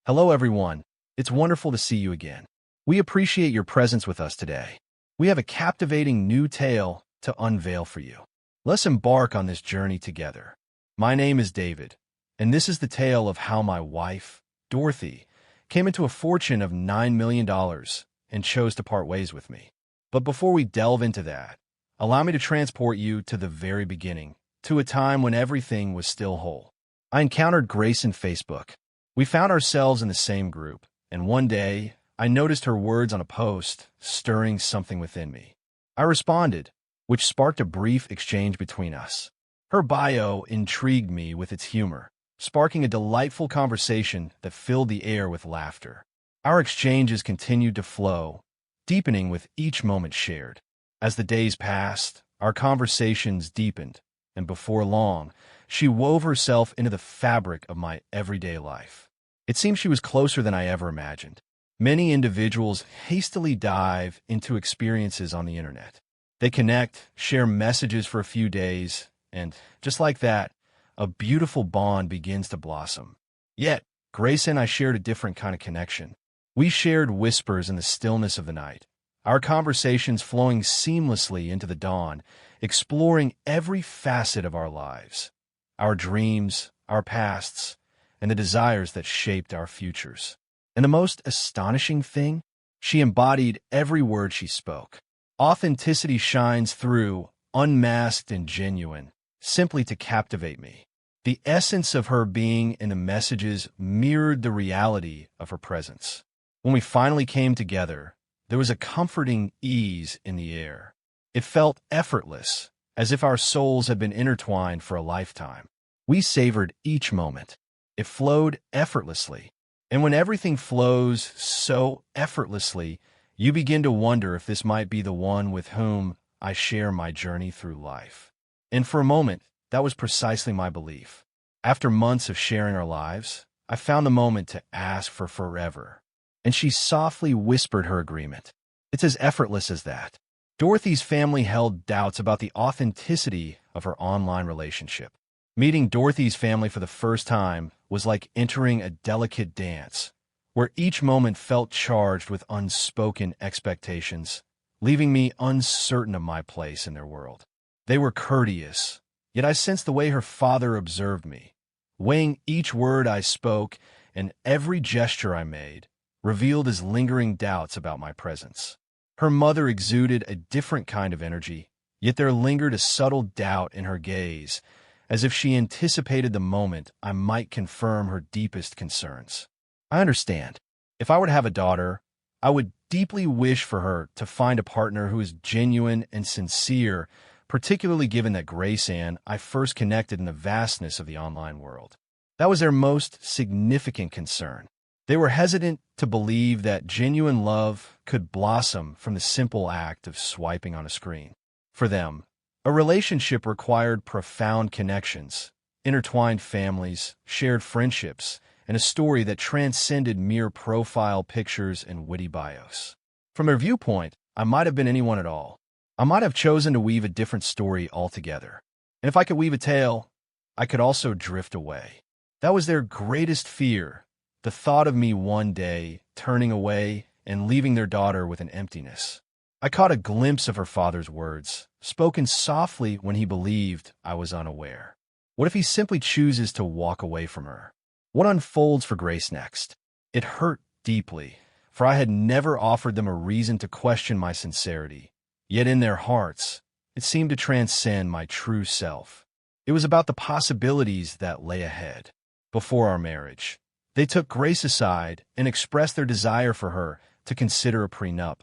Hello, everyone. It's wonderful to see you again. We appreciate your presence with us today. We have a captivating new tale to unveil for you. Let's embark on this journey together. My name is David, and this is the tale of how my wife, Dorothy, came into a fortune of $9 million and chose to part ways with me. But before we delve into that, allow me to transport you to the very beginning, to a time when everything was still whole. I encountered Grace in Facebook. We found ourselves in the same group, and one day, I noticed her words on a post, stirring something within me. I responded, which sparked a brief exchange between us. Her bio intrigued me with its humor, sparking a delightful conversation that filled the air with laughter. Our exchanges continued to flow, deepening with each moment shared. As the days passed, our conversations deepened, and before long, she wove herself into the fabric of my everyday life. It seemed she was closer than I ever imagined. Many individuals hastily dive into experiences on the internet. They connect, share messages for a few days, and just like that, a beautiful bond begins to blossom. Yet, Grace and I shared a different kind of connection. We shared whispers in the stillness of the night, our conversations flowing seamlessly into the dawn, exploring every facet of our lives. Our dreams, our pasts, and the desires that shaped our futures. And the most astonishing thing? She embodied every word she spoke. Authenticity shines through, unmasked and genuine, simply to captivate me. The essence of her being and the messages mirrored the reality of her presence. When we finally came together, there was a comforting ease in the air. It felt effortless, as if our souls had been intertwined for a lifetime. We savored each moment. It flowed effortlessly. And when everything flows so effortlessly, you begin to wonder if this might be the one with whom I share my journey through life. And for a moment, that was precisely my belief. After months of sharing our lives, I found the moment to ask for forever. And she softly whispered her agreement. It's as effortless as that. Dorothy's family held doubts about the authenticity of her online relationship. Meeting Dorothy's family for the first time was like entering a delicate dance, where each moment felt charged with unspoken expectations, leaving me uncertain of my place in their world. They were courteous, yet I sensed the way her father observed me, weighing each word I spoke and every gesture I made, revealed his lingering doubts about my presence. Her mother exuded a different kind of energy, yet there lingered a subtle doubt in her gaze, as if she anticipated the moment I might confirm her deepest concerns. I understand. If I were to have a daughter, I would deeply wish for her to find a partner who is genuine and sincere, particularly given that Grace and I first connected in the vastness of the online world. That was their most significant concern. They were hesitant to believe that genuine love could blossom from the simple act of swiping on a screen. For them, a relationship required profound connections, intertwined families, shared friendships, and a story that transcended mere profile pictures and witty bios. From their viewpoint, I might have been anyone at all. I might have chosen to weave a different story altogether. And if I could weave a tale, I could also drift away. That was their greatest fear, the thought of me one day turning away and leaving their daughter with an emptiness. I caught a glimpse of her father's words, spoken softly when he believed I was unaware. What if he simply chooses to walk away from her? What unfolds for Grace next? It hurt deeply, for I had never offered them a reason to question my sincerity. Yet in their hearts, it seemed to transcend my true self. It was about the possibilities that lay ahead. Before our marriage, they took Grace aside and expressed their desire for her to consider a prenup,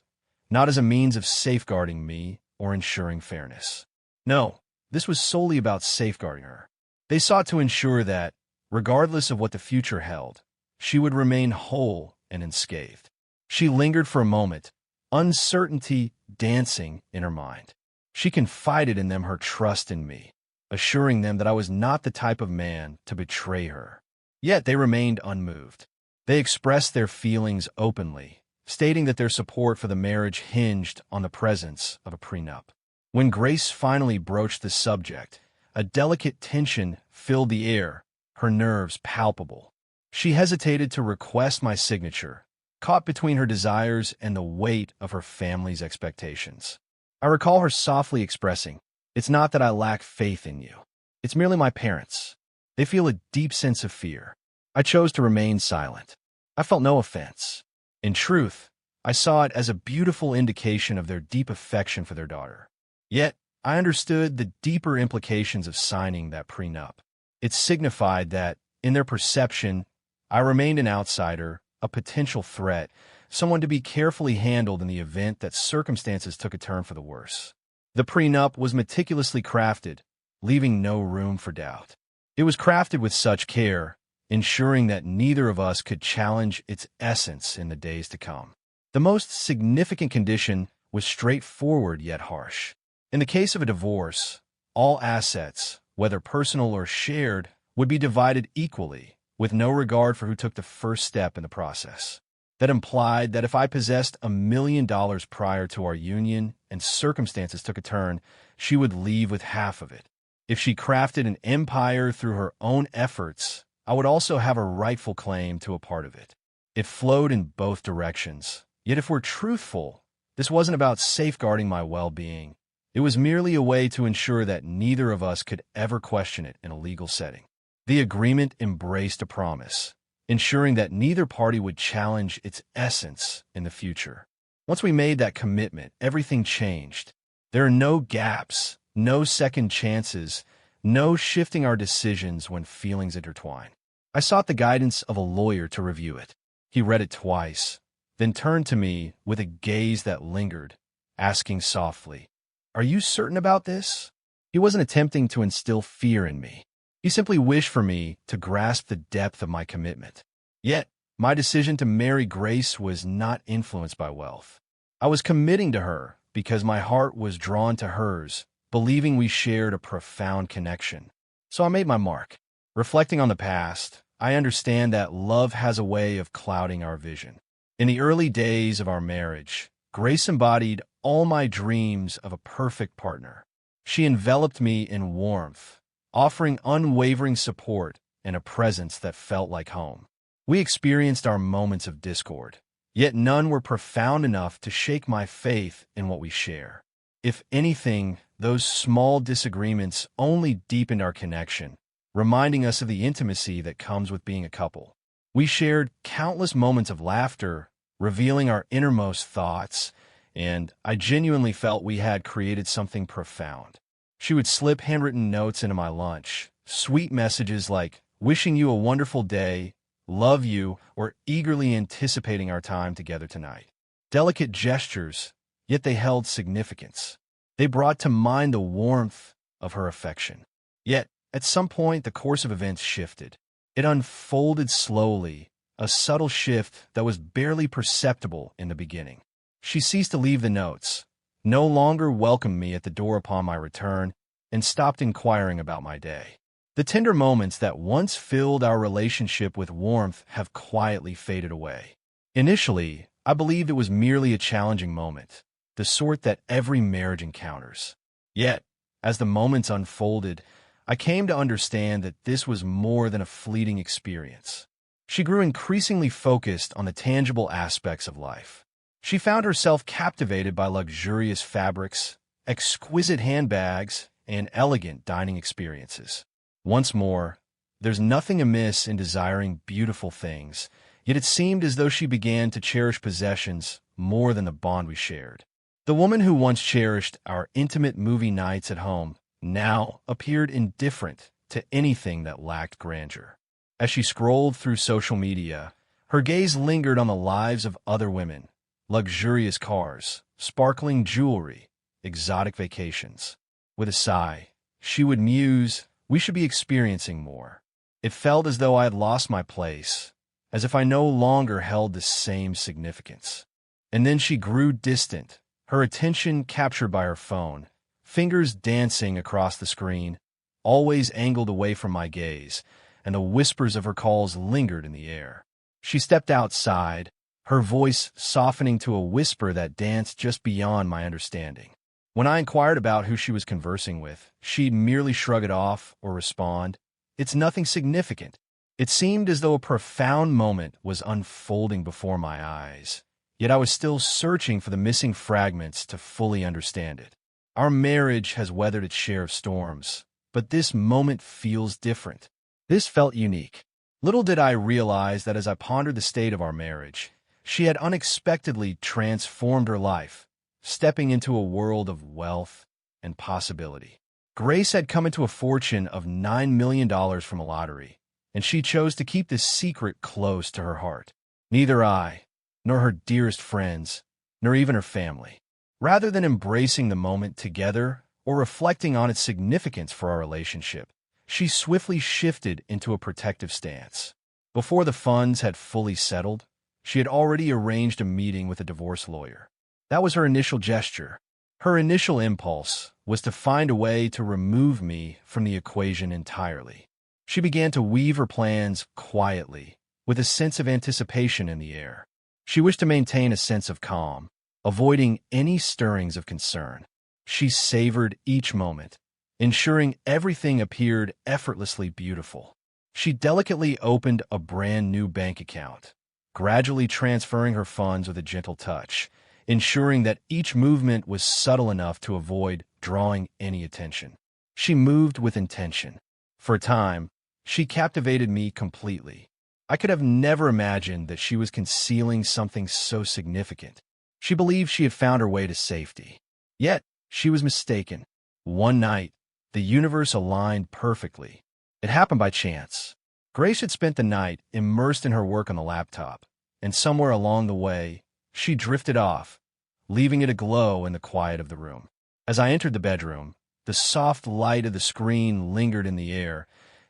not as a means of safeguarding me or ensuring fairness. No, this was solely about safeguarding her. They sought to ensure that, regardless of what the future held, she would remain whole and unscathed. She lingered for a moment, uncertainty dancing in her mind. She confided in them her trust in me, assuring them that I was not the type of man to betray her. Yet they remained unmoved. They expressed their feelings openly, stating that their support for the marriage hinged on the presence of a prenup. When Grace finally broached the subject, a delicate tension filled the air, her nerves palpable. She hesitated to request my signature, caught between her desires and the weight of her family's expectations. I recall her softly expressing, "It's not that I lack faith in you. It's merely my parents. They feel a deep sense of fear." I chose to remain silent. I felt no offense. In truth, I saw it as a beautiful indication of their deep affection for their daughter. Yet, I understood the deeper implications of signing that prenup. It signified that, in their perception, I remained an outsider, a potential threat, someone to be carefully handled in the event that circumstances took a turn for the worse. The prenup was meticulously crafted, leaving no room for doubt. It was crafted with such care, ensuring that neither of us could challenge its essence in the days to come. The most significant condition was straightforward yet harsh. In the case of a divorce, all assets, whether personal or shared, would be divided equally, with no regard for who took the first step in the process. That implied that if I possessed $1 million prior to our union and circumstances took a turn, she would leave with half of it. If she crafted an empire through her own efforts, I would also have a rightful claim to a part of it. It flowed in both directions. Yet if we're truthful, this wasn't about safeguarding my well-being. It was merely a way to ensure that neither of us could ever question it in a legal setting. The agreement embraced a promise, ensuring that neither party would challenge its essence in the future. Once we made that commitment, everything changed. There are no gaps, no second chances, no shifting our decisions when feelings intertwine. I sought the guidance of a lawyer to review it. He read it twice, then turned to me with a gaze that lingered, asking softly, "Are you certain about this?" He wasn't attempting to instill fear in me. He simply wished for me to grasp the depth of my commitment. Yet, my decision to marry Grace was not influenced by wealth. I was committing to her because my heart was drawn to hers, believing we shared a profound connection. So I made my mark. Reflecting on the past, I understand that love has a way of clouding our vision. In the early days of our marriage, Grace embodied all my dreams of a perfect partner. She enveloped me in warmth, offering unwavering support and a presence that felt like home. We experienced our moments of discord, yet none were profound enough to shake my faith in what we share. If anything, those small disagreements only deepened our connection, reminding us of the intimacy that comes with being a couple. We shared countless moments of laughter, revealing our innermost thoughts, and I genuinely felt we had created something profound. She would slip handwritten notes into my lunch, sweet messages like, "Wishing you a wonderful day, love you," or eagerly anticipating our time together tonight. Delicate gestures, yet they held significance. They brought to mind the warmth of her affection. Yet, at some point, the course of events shifted. It unfolded slowly, a subtle shift that was barely perceptible in the beginning. She ceased to leave the notes, no longer welcomed me at the door upon my return, and stopped inquiring about my day. The tender moments that once filled our relationship with warmth have quietly faded away. Initially, I believed it was merely a challenging moment, the sort that every marriage encounters. Yet, as the moments unfolded, I came to understand that this was more than a fleeting experience. She grew increasingly focused on the tangible aspects of life. She found herself captivated by luxurious fabrics, exquisite handbags, and elegant dining experiences. Once more, there's nothing amiss in desiring beautiful things, yet it seemed as though she began to cherish possessions more than the bond we shared. The woman who once cherished our intimate movie nights at home now appeared indifferent to anything that lacked grandeur. As she scrolled through social media, her gaze lingered on the lives of other women, luxurious cars, sparkling jewelry, exotic vacations. With a sigh, she would muse, "We should be experiencing more." It felt as though I had lost my place, as if I no longer held the same significance. And then she grew distant, her attention captured by her phone, fingers dancing across the screen, always angled away from my gaze, and the whispers of her calls lingered in the air. She stepped outside, her voice softening to a whisper that danced just beyond my understanding. When I inquired about who she was conversing with, she'd merely shrug it off or respond, "It's nothing significant." It seemed as though a profound moment was unfolding before my eyes, yet I was still searching for the missing fragments to fully understand it. Our marriage has weathered its share of storms, but this moment feels different. This felt unique. Little did I realize that as I pondered the state of our marriage, she had unexpectedly transformed her life, stepping into a world of wealth and possibility. Grace had come into a fortune of $9 million from a lottery, and she chose to keep this secret close to her heart. Neither I, nor her dearest friends, nor even her family. Rather than embracing the moment together or reflecting on its significance for our relationship, she swiftly shifted into a protective stance. Before the funds had fully settled, she had already arranged a meeting with a divorce lawyer. That was her initial gesture. Her initial impulse was to find a way to remove me from the equation entirely. She began to weave her plans quietly, with a sense of anticipation in the air. She wished to maintain a sense of calm, avoiding any stirrings of concern. She savored each moment, ensuring everything appeared effortlessly beautiful. She delicately opened a brand new bank account, gradually transferring her funds with a gentle touch, ensuring that each movement was subtle enough to avoid drawing any attention. She moved with intention. For a time, she captivated me completely. I could have never imagined that she was concealing something so significant. She believed she had found her way to safety. Yet, she was mistaken. One night, the universe aligned perfectly. It happened by chance. Grace had spent the night immersed in her work on the laptop, and somewhere along the way, she drifted off, leaving it aglow in the quiet of the room. As I entered the bedroom, the soft light of the screen lingered in the air,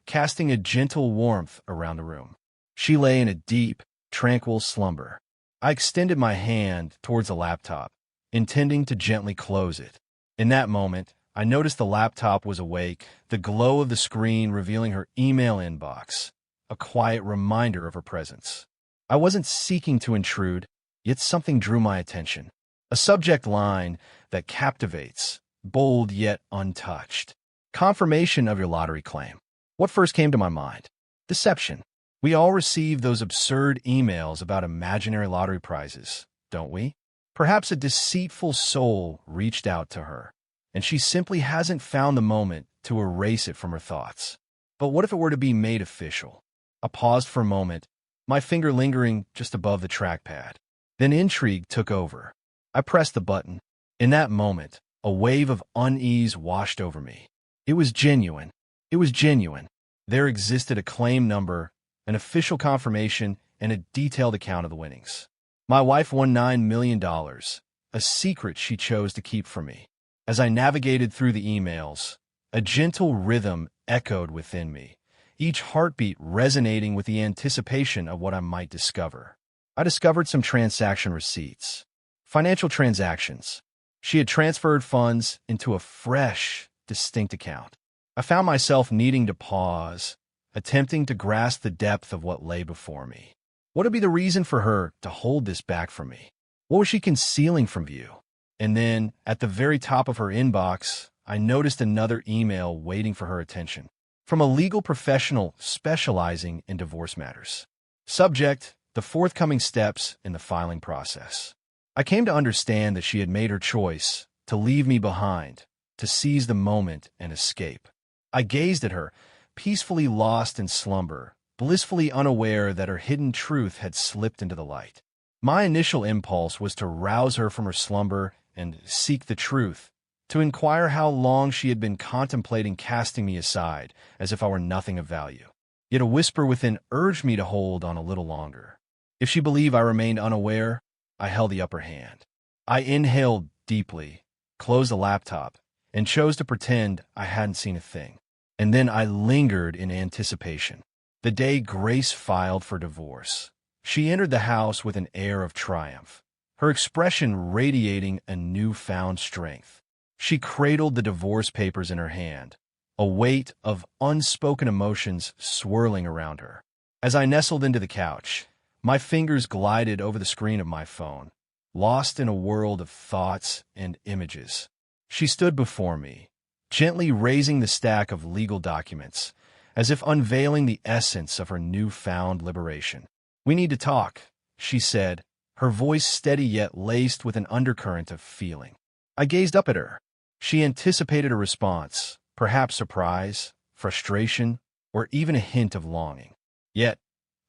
casting a gentle warmth around the room. She lay in a deep, tranquil slumber. I extended my hand towards the laptop, intending to gently close it. In that moment, I noticed the laptop was awake, the glow of the screen revealing her email inbox, a quiet reminder of her presence. I wasn't seeking to intrude, yet something drew my attention. A subject line that captivates, bold yet untouched. Confirmation of your lottery claim. What first came to my mind? Deception. We all receive those absurd emails about imaginary lottery prizes, don't we? Perhaps a deceitful soul reached out to her, and she simply hasn't found the moment to erase it from her thoughts. But what if it were to be made official? I paused for a moment, my finger lingering just above the trackpad. Then intrigue took over. I pressed the button. In that moment, a wave of unease washed over me. It was genuine. It was genuine. There existed a claim number, an official confirmation, and a detailed account of the winnings. My wife won $9 million, a secret she chose to keep from me. As I navigated through the emails, a gentle rhythm echoed within me, each heartbeat resonating with the anticipation of what I might discover. I discovered some transaction receipts. Financial transactions. She had transferred funds into a fresh, distinct account. I found myself needing to pause, attempting to grasp the depth of what lay before me. What would be the reason for her to hold this back from me? What was she concealing from view? And then, at the very top of her inbox, I noticed another email waiting for her attention. From a legal professional specializing in divorce matters. Subject: the forthcoming steps in the filing process. I came to understand that she had made her choice to leave me behind, to seize the moment and escape. I gazed at her, peacefully lost in slumber, blissfully unaware that her hidden truth had slipped into the light. My initial impulse was to rouse her from her slumber and seek the truth, to inquire how long she had been contemplating casting me aside, as if I were nothing of value. Yet a whisper within urged me to hold on a little longer. If she believed I remained unaware, I held the upper hand. I inhaled deeply, closed the laptop, and chose to pretend I hadn't seen a thing. And then I lingered in anticipation. The day Grace filed for divorce, she entered the house with an air of triumph, her expression radiating a newfound strength. She cradled the divorce papers in her hand, a weight of unspoken emotions swirling around her. As I nestled into the couch, my fingers glided over the screen of my phone, lost in a world of thoughts and images. She stood before me, gently raising the stack of legal documents, as if unveiling the essence of her newfound liberation. "We need to talk," she said, her voice steady yet laced with an undercurrent of feeling. I gazed up at her. She anticipated a response, perhaps surprise, frustration, or even a hint of longing. Yet,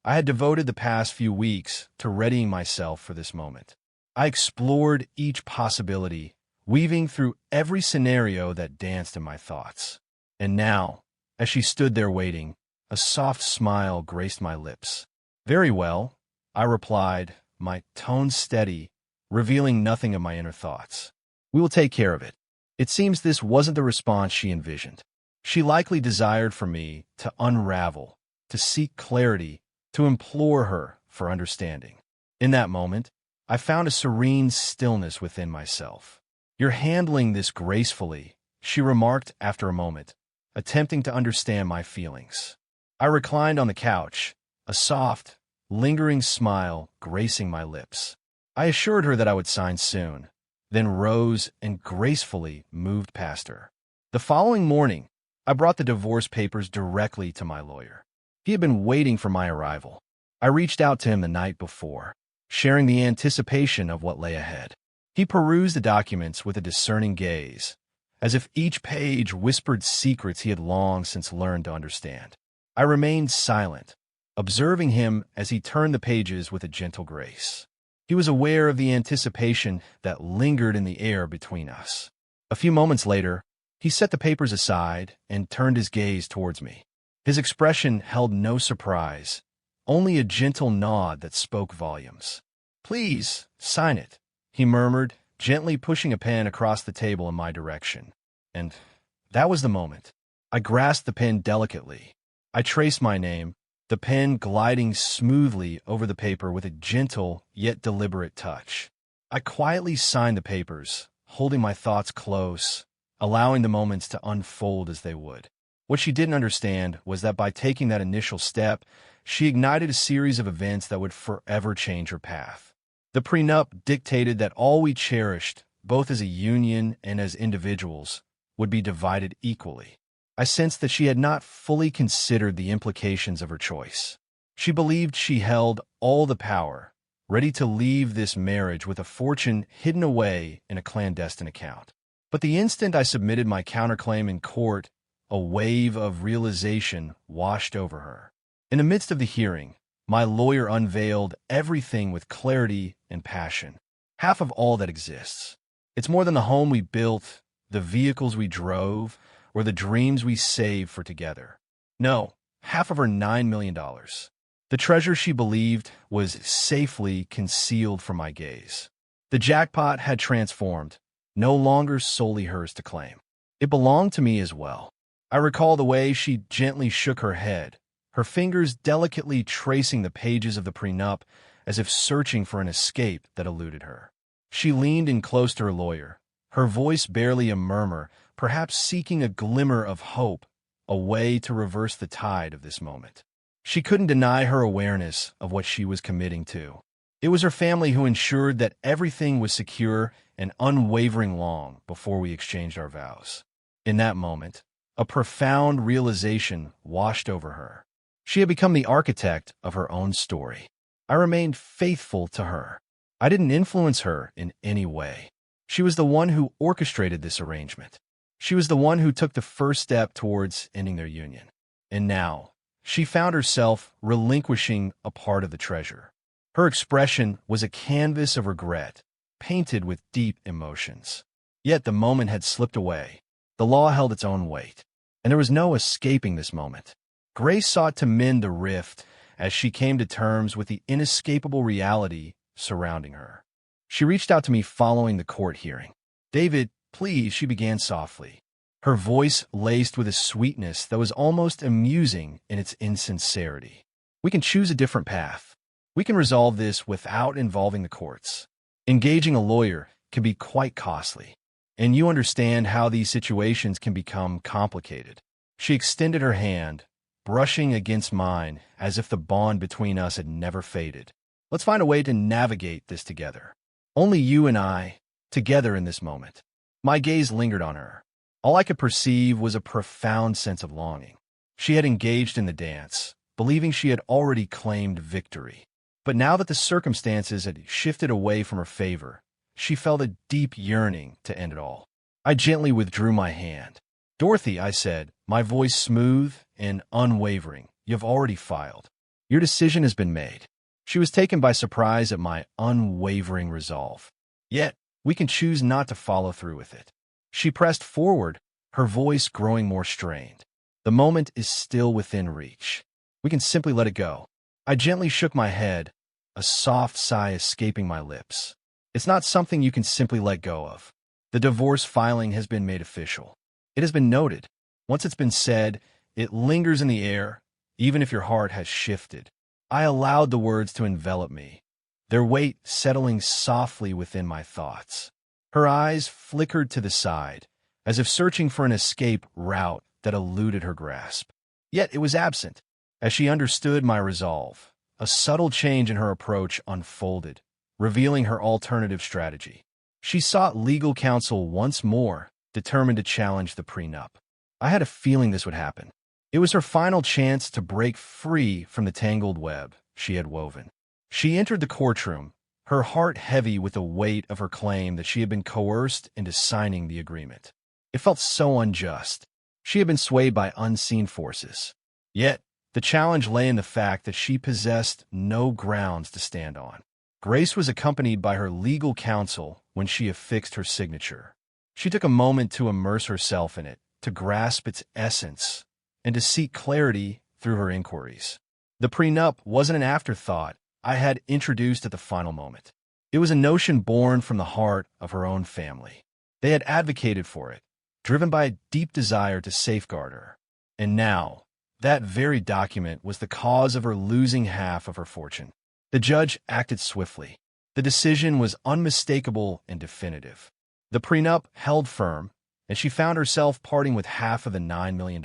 I had devoted the past few weeks to readying myself for this moment. I explored each possibility, weaving through every scenario that danced in my thoughts. And now, as she stood there waiting, a soft smile graced my lips. "Very well," I replied, my tone steady, revealing nothing of my inner thoughts. "We will take care of it." It seems this wasn't the response she envisioned. She likely desired for me to unravel, to seek clarity, to implore her for understanding. In that moment, I found a serene stillness within myself. "You're handling this gracefully," she remarked after a moment, attempting to understand my feelings. I reclined on the couch, a soft, lingering smile gracing my lips. I assured her that I would sign soon, then rose and gracefully moved past her. The following morning, I brought the divorce papers directly to my lawyer. He had been waiting for my arrival. I reached out to him the night before, sharing the anticipation of what lay ahead. He perused the documents with a discerning gaze, as if each page whispered secrets he had long since learned to understand. I remained silent, observing him as he turned the pages with a gentle grace. He was aware of the anticipation that lingered in the air between us. A few moments later, he set the papers aside and turned his gaze towards me. His expression held no surprise, only a gentle nod that spoke volumes. "Please, sign it," he murmured, gently pushing a pen across the table in my direction. And that was the moment. I grasped the pen delicately. I traced my name, the pen gliding smoothly over the paper with a gentle yet deliberate touch. I quietly signed the papers, holding my thoughts close, allowing the moments to unfold as they would. What she didn't understand was that by taking that initial step, she ignited a series of events that would forever change her path. The prenup dictated that all we cherished, both as a union and as individuals, would be divided equally. I sensed that she had not fully considered the implications of her choice. She believed she held all the power, ready to leave this marriage with a fortune hidden away in a clandestine account. But the instant I submitted my counterclaim in court, a wave of realization washed over her. In the midst of the hearing, my lawyer unveiled everything with clarity and passion. Half of all that exists. It's more than the home we built, the vehicles we drove, or the dreams we saved for together. No, half of her $9 million. The treasure she believed was safely concealed from my gaze. The jackpot had transformed, no longer solely hers to claim. It belonged to me as well. I recall the way she gently shook her head, her fingers delicately tracing the pages of the prenup as if searching for an escape that eluded her. She leaned in close to her lawyer, her voice barely a murmur, perhaps seeking a glimmer of hope, a way to reverse the tide of this moment. She couldn't deny her awareness of what she was committing to. It was her family who ensured that everything was secure and unwavering long before we exchanged our vows. In that moment, a profound realization washed over her. She had become the architect of her own story. I remained faithful to her. I didn't influence her in any way. She was the one who orchestrated this arrangement. She was the one who took the first step towards ending their union. And now, she found herself relinquishing a part of the treasure. Her expression was a canvas of regret, painted with deep emotions. Yet the moment had slipped away. The law held its own weight, and there was no escaping this moment. Grace sought to mend the rift as she came to terms with the inescapable reality surrounding her. She reached out to me following the court hearing. "David, please," she began softly, her voice laced with a sweetness that was almost amusing in its insincerity. "We can choose a different path. We can resolve this without involving the courts. Engaging a lawyer can be quite costly, and you understand how these situations can become complicated." She extended her hand, brushing against mine as if the bond between us had never faded. "Let's find a way to navigate this together. Only you and I, together in this moment." My gaze lingered on her. All I could perceive was a profound sense of longing. She had engaged in the dance, believing she had already claimed victory. But now that the circumstances had shifted away from her favor, she felt a deep yearning to end it all. I gently withdrew my hand. "Dorothy," I said, my voice smooth and unwavering, "you've already filed. Your decision has been made." She was taken by surprise at my unwavering resolve. "Yet, we can choose not to follow through with it." She pressed forward, her voice growing more strained. "The moment is still within reach. We can simply let it go." I gently shook my head, a soft sigh escaping my lips. "It's not something you can simply let go of. The divorce filing has been made official. It has been noted. Once it's been said, it lingers in the air, even if your heart has shifted." I allowed the words to envelop me, their weight settling softly within my thoughts. Her eyes flickered to the side, as if searching for an escape route that eluded her grasp. Yet it was absent. As she understood my resolve, a subtle change in her approach unfolded, revealing her alternative strategy. She sought legal counsel once more, determined to challenge the prenup. I had a feeling this would happen. It was her final chance to break free from the tangled web she had woven. She entered the courtroom, her heart heavy with the weight of her claim that she had been coerced into signing the agreement. It felt so unjust. She had been swayed by unseen forces. Yet, the challenge lay in the fact that she possessed no grounds to stand on. Grace was accompanied by her legal counsel when she affixed her signature. She took a moment to immerse herself in it, to grasp its essence, and to seek clarity through her inquiries. The prenup wasn't an afterthought I had introduced at the final moment. It was a notion born from the heart of her own family. They had advocated for it, driven by a deep desire to safeguard her. And now, that very document was the cause of her losing half of her fortune. The judge acted swiftly. The decision was unmistakable and definitive. The prenup held firm, and she found herself parting with half of the $9 million.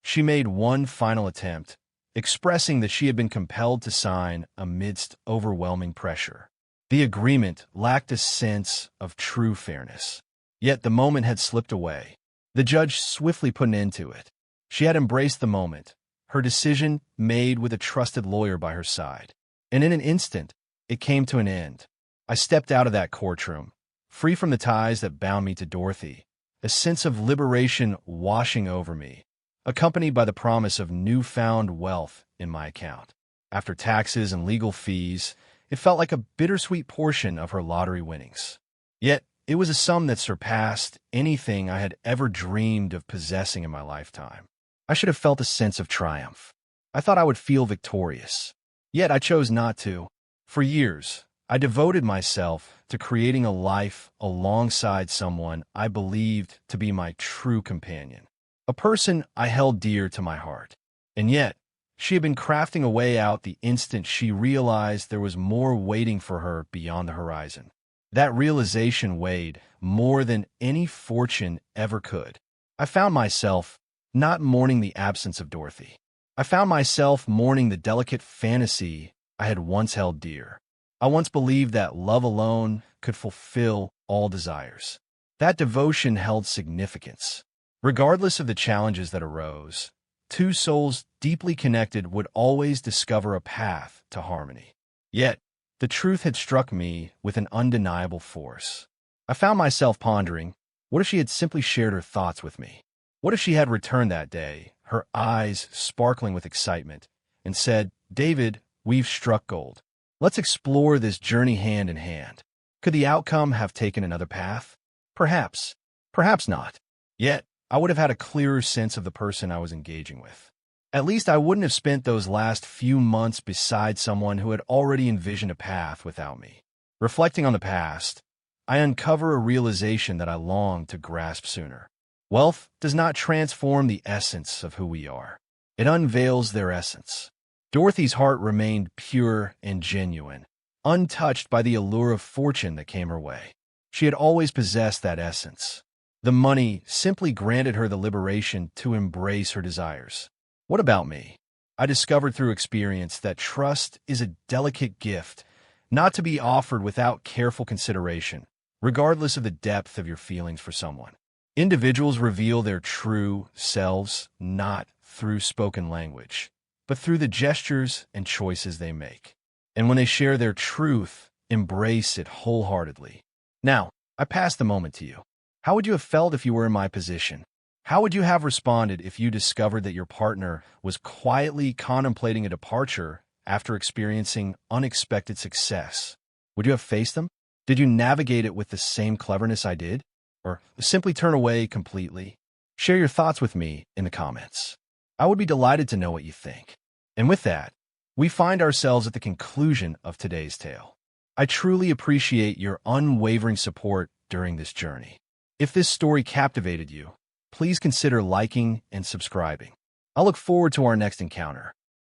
She made one final attempt, expressing that she had been compelled to sign amidst overwhelming pressure. The agreement lacked a sense of true fairness. Yet the moment had slipped away. The judge swiftly put an end to it. She had embraced the moment, her decision made with a trusted lawyer by her side. And in an instant, it came to an end. I stepped out of that courtroom, free from the ties that bound me to Dorothy, a sense of liberation washing over me, accompanied by the promise of newfound wealth in my account. After taxes and legal fees, it felt like a bittersweet portion of her lottery winnings. Yet, it was a sum that surpassed anything I had ever dreamed of possessing in my lifetime. I should have felt a sense of triumph. I thought I would feel victorious. Yet I chose not to. For years, I devoted myself to creating a life alongside someone I believed to be my true companion, a person I held dear to my heart. And yet, she had been crafting a way out the instant she realized there was more waiting for her beyond the horizon. That realization weighed more than any fortune ever could. I found myself not mourning the absence of Dorothy. I found myself mourning the delicate fantasy I had once held dear. I once believed that love alone could fulfill all desires. That devotion held significance. Regardless of the challenges that arose, two souls deeply connected would always discover a path to harmony. Yet, the truth had struck me with an undeniable force. I found myself pondering, what if she had simply shared her thoughts with me? What if she had returned that day, her eyes sparkling with excitement, and said, "David, we've struck gold. Let's explore this journey hand in hand." Could the outcome have taken another path? Perhaps. Perhaps not. Yet, I would have had a clearer sense of the person I was engaging with. At least I wouldn't have spent those last few months beside someone who had already envisioned a path without me. Reflecting on the past, I uncover a realization that I longed to grasp sooner. Wealth does not transform the essence of who we are. It unveils their essence. Dorothy's heart remained pure and genuine, untouched by the allure of fortune that came her way. She had always possessed that essence. The money simply granted her the liberation to embrace her desires. What about me? I discovered through experience that trust is a delicate gift, not to be offered without careful consideration, regardless of the depth of your feelings for someone. Individuals reveal their true selves not through spoken language, but through the gestures and choices they make. And when they share their truth, embrace it wholeheartedly. Now, I pass the moment to you. How would you have felt if you were in my position? How would you have responded if you discovered that your partner was quietly contemplating a departure after experiencing unexpected success? Would you have faced them? Did you navigate it with the same cleverness I did? Or simply turn away completely? Share your thoughts with me in the comments. I would be delighted to know what you think. And with that, we find ourselves at the conclusion of today's tale. I truly appreciate your unwavering support during this journey. If this story captivated you, please consider liking and subscribing. I look forward to our next encounter.